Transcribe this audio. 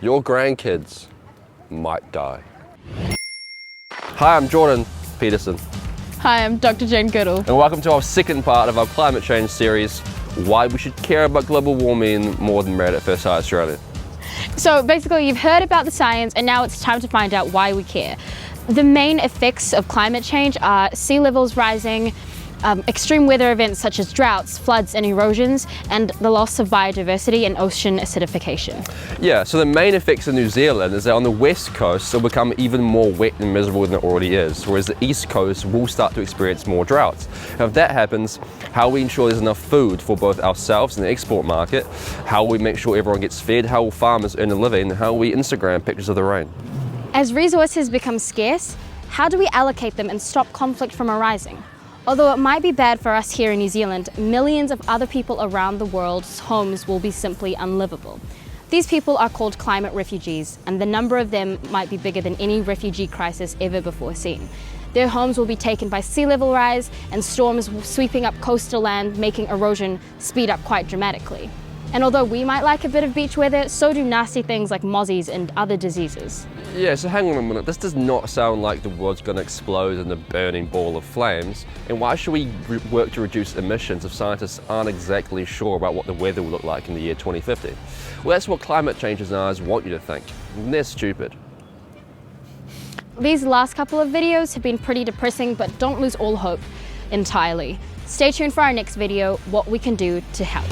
your grandkids might die. Hi, I'm Jordan Peterson. Hi, I'm Dr. Jane Goodall. And welcome to our second part of our climate change series, why we should care about global warming more than Married at First Sight Australia. So basically you've heard about the science and now it's time to find out why we care. The main effects of climate change are sea levels rising, extreme weather events such as droughts, floods and erosions, and the loss of biodiversity and ocean acidification. Yeah, so the main effects in New Zealand is that on the west coast it'll become even more wet and miserable than it already is, whereas the east coast will start to experience more droughts. Now if that happens, how we ensure there's enough food for both ourselves and the export market, how we make sure everyone gets fed, how will farmers earn a living, and how we Instagram pictures of the rain. As resources become scarce, how do we allocate them and stop conflict from arising? Although it might be bad for us here in New Zealand, millions of other people around the world's homes will be simply unlivable. These people are called climate refugees, and the number of them might be bigger than any refugee crisis ever before seen. Their homes will be taken by sea level rise and storms sweeping up coastal land, making erosion speed up quite dramatically. And although we might like a bit of beach weather, so do nasty things like mozzies and other diseases. Yeah, so hang on a minute, this does not sound like the world's going to explode in a burning ball of flames. And why should we work to reduce emissions if scientists aren't exactly sure about what the weather will look like in the year 2050? Well, that's what climate change deniers want you to think. And they're stupid. These last couple of videos have been pretty depressing, but don't lose all hope entirely. Stay tuned for our next video, what we can do to help.